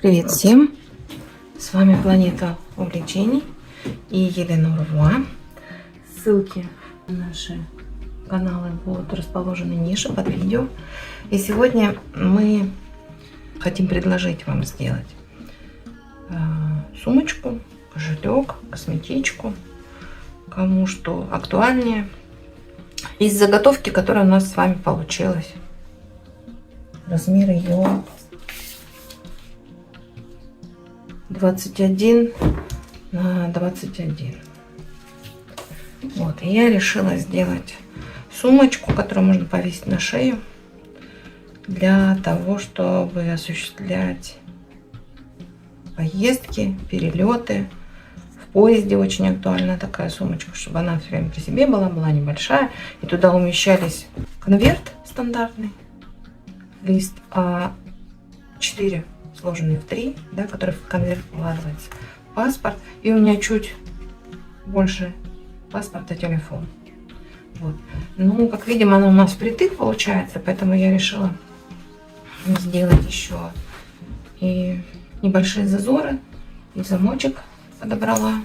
Привет всем! С вами Планета Увлечений и Елена Урвуа. Ссылки на наши каналы будут расположены ниже под видео. И сегодня мы хотим предложить вам сделать сумочку, кошелек, косметичку, кому что актуальнее, из заготовки, которая у нас с вами получилась. Размер ее 21 на 21. Вот, и я решила сделать сумочку, которую можно повесить на шею, для того, чтобы осуществлять поездки, перелеты. В поезде очень актуальна такая сумочка, чтобы она все время при себе была небольшая, и туда умещались конверт стандартный, лист А4 сложенный в 3, да, который в конверт вкладывается, паспорт, и у меня чуть больше паспорта, телефон. Вот. Ну, как видим, она у нас впритык получается, поэтому я решила сделать еще и небольшие зазоры, и замочек подобрала,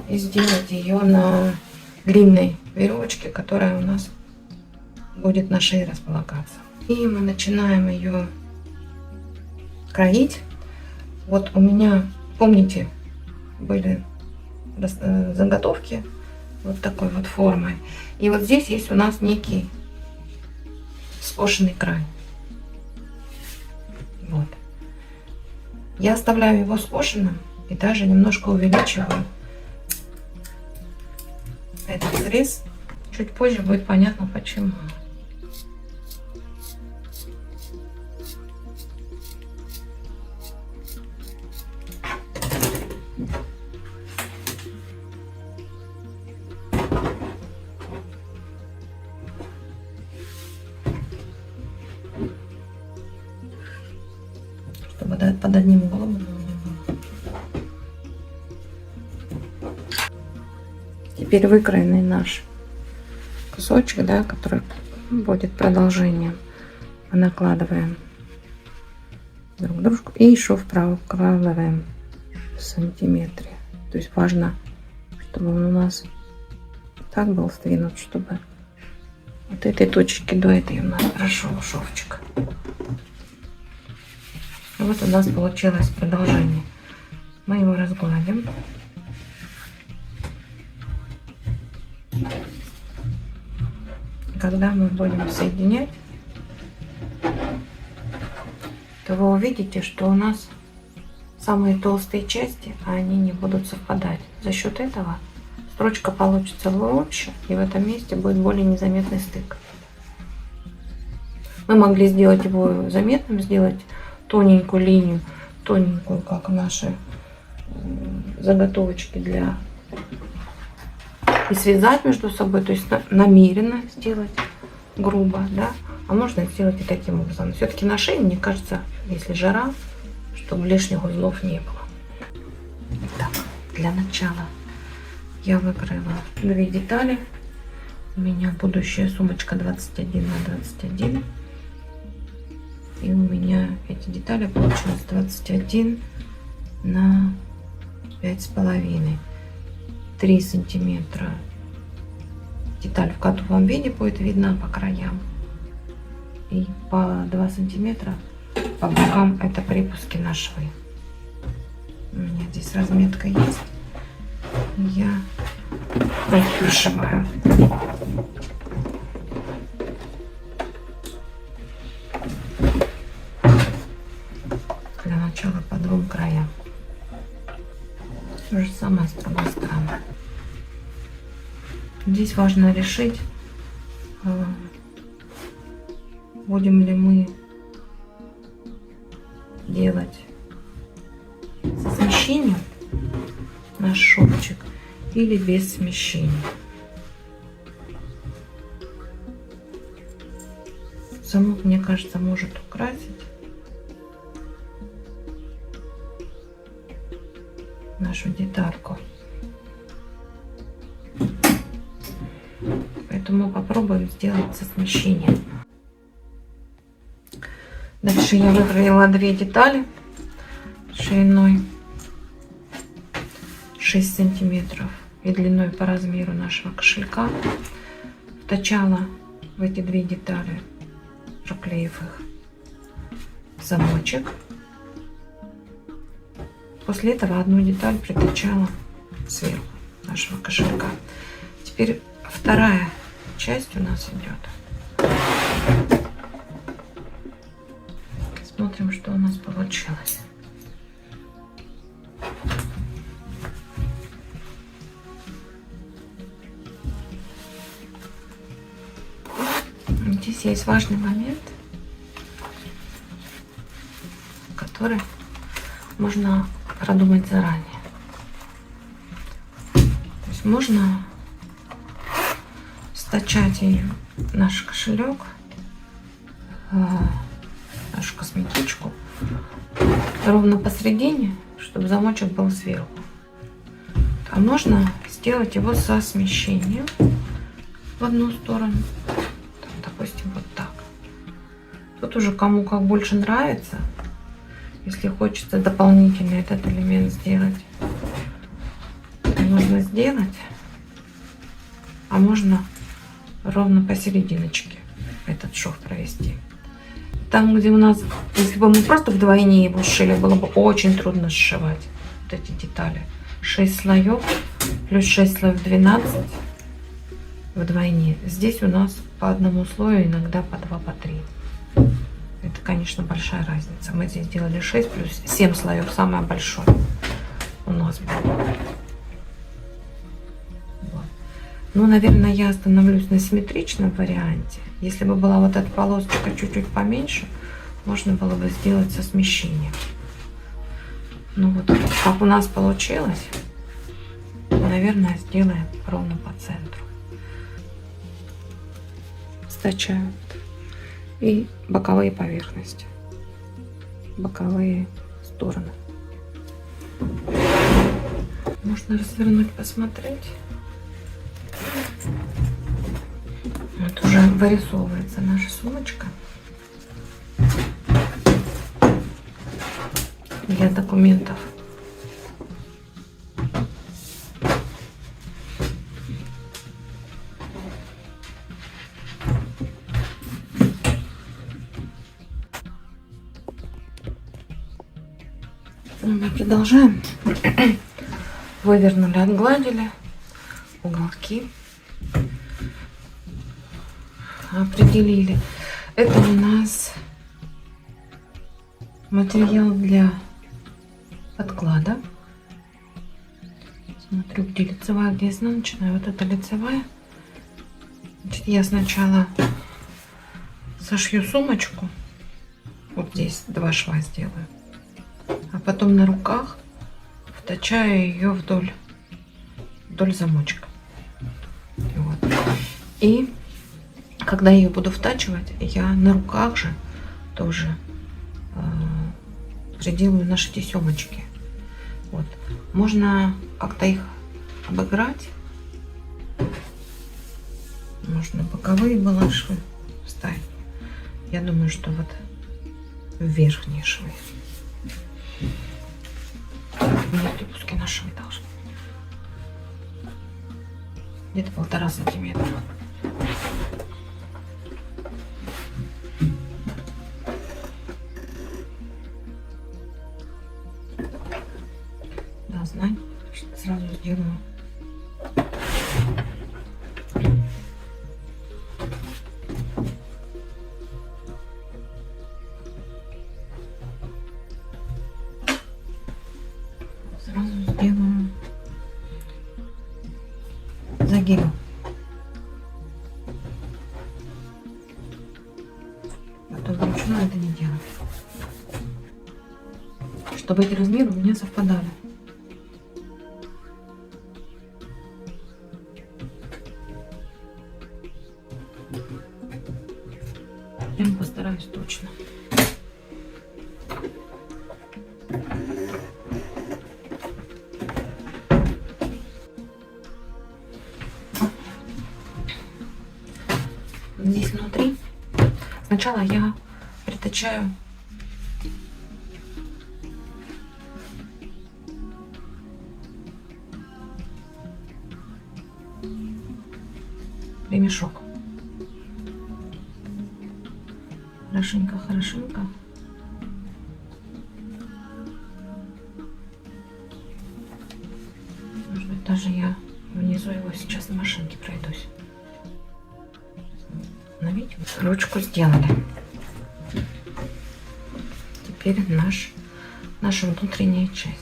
и сделать ее на длинной веревочке, которая у нас будет на шее располагаться. И мы начинаем ее кроить. Вот у меня, помните, были заготовки вот такой вот формой. И вот здесь есть у нас некий скошенный край. Вот. Я оставляю его скошенным и даже немножко увеличиваю этот срез. Чуть позже будет понятно почему. Чтобы под одним углом не было. Теперь выкроенный наш кусочек, да, который будет продолжением, накладываем друг дружку и еще вправо вкладываем в сантиметре. То есть важно, чтобы он у нас так был сдвинут, чтобы от этой точки до этой у нас прошел шовчик. Вот у нас получилось продолжение. Мы его разгладим. Когда мы будем соединять, то вы увидите, что у нас самые толстые части, они не будут совпадать. За счет этого строчка получится лучше, и в этом месте будет более незаметный стык. Мы могли сделать его заметным, сделать тоненькую линию, тоненькую, как наши заготовочки для... И связать между собой, то есть намеренно сделать грубо, да, а можно сделать и таким образом. Все-таки на шее, мне кажется, если жара, чтобы лишних узлов не было. Так, для начала я выкроила две детали. У меня будущая сумочка 21 на 21. И у меня эти детали получилось 21 на 5,5. 3 сантиметра деталь в катовом виде будет видна по краям. И по 2 сантиметра по бокам это припуски на швы. У меня здесь разметка есть. Я пришиваю. Для начала по двум краям. То же самое с другой стороны. Здесь важно решить, будем ли мы делать со смещением наш шовчик или без смещения. Замок, мне кажется, может украсить нашу детальку. Поэтому попробуем сделать со смещением. Дальше Дальше я выкроила 2 детали шириной 6 сантиметров и длиной по размеру нашего кошелька. Втачала в эти 2 детали, проклеив их, в замочек. После этого одну деталь притачала сверху нашего кошелька. Теперь вторая часть у нас идет. Смотрим, что у нас получилось. Здесь есть важный момент, который можно продумать заранее. То есть можно стачать наш кошелек, нашу косметичку ровно посередине, чтобы замочек был сверху. А можно сделать его со смещением в одну сторону. Допустим, вот так. Тут уже кому как больше нравится. Если хочется дополнительно этот элемент сделать, можно сделать. А можно ровно посерединочке этот шов провести. Там, где у нас, если бы мы просто вдвойне его сшили, было бы очень трудно сшивать вот эти детали. 6 слоев плюс 6 слоев 12 вдвойне. Здесь у нас по одному слою, иногда по 2, по 3. Это, конечно, большая разница. Мы здесь делали 6 плюс 7 слоев, самое большое у нас было. Вот. Ну, наверное, я остановлюсь на симметричном варианте. Если бы была вот эта полосочка чуть-чуть поменьше, можно было бы сделать со смещением. Ну вот, как у нас получилось, наверное, сделаем ровно по центру. Стачают и боковые поверхности, боковые стороны. Можно развернуть, посмотреть. Вот уже вырисовывается наша сумочка для документов. Мы продолжаем. Вывернули, отгладили уголки. Определили. Это у нас материал для подклада. Смотрю, где лицевая, где изнаночная. Вот это лицевая. Значит, я сначала сошью сумочку. Вот здесь 2 шва сделаю. А потом на руках втачаю ее вдоль замочка. Вот. И когда я ее буду втачивать, я на руках же тоже приделаю наши тесемочки. Вот. Можно как-то их обыграть. Можно боковые балашвы вставить. Я думаю, что вот верхние швы. Внутри куски на швы должны. Где-то 1,5 сантиметра. Да, знай, сразу сделаю. Загибы. А то вручную это не делать. Чтобы эти размеры у меня совпадали. Я постараюсь точно. Здесь внутри сначала я притачаю ремешок. Хорошенько, хорошенько. Может быть, даже я внизу его сейчас на машинке пройдусь. Обновить. Ручку сделали. Теперь наша внутренняя часть.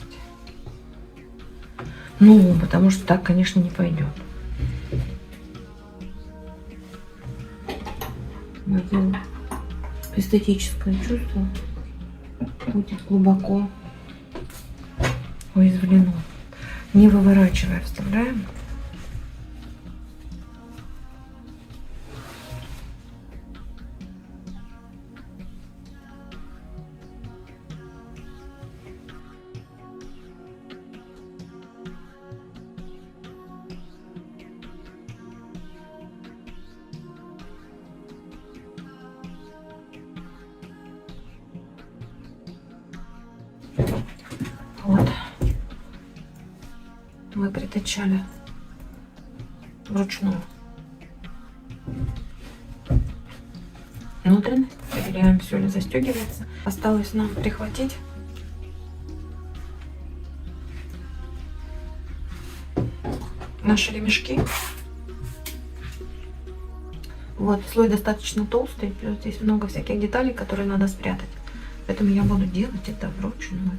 Ну, потому что так, конечно, не пойдет. Мое эстетическое чувство будет глубоко уязвлено. Не выворачивая, вставляем. Вот. Мы притачали вручную внутренность. Проверяем, все ли застегивается. Осталось нам прихватить наши ремешки. Вот, слой достаточно толстый, плюс здесь много всяких деталей, которые надо спрятать. Поэтому я буду делать это вручную.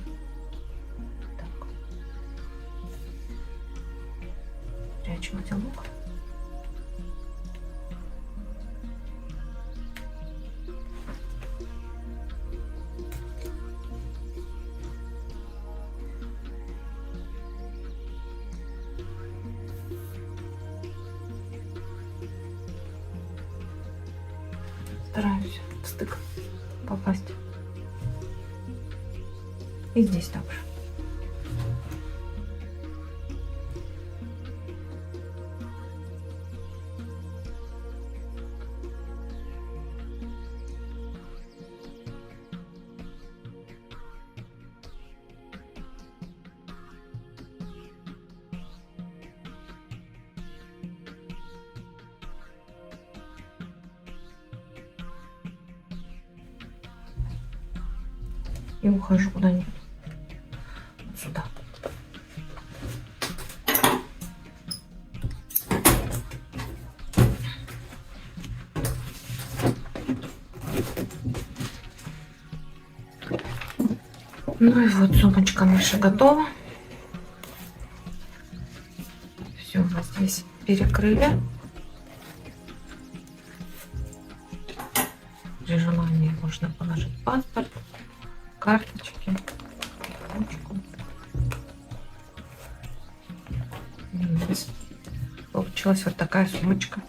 Так. Прячем узелок. Стараюсь в стык попасть. И здесь также. И ухожу куда-нибудь вот сюда. Ну и вот сумочка наша готова. Все, вот здесь перекрыли. При желании можно положить паспорт, карточки, ручку. Получилась вот такая сумочка.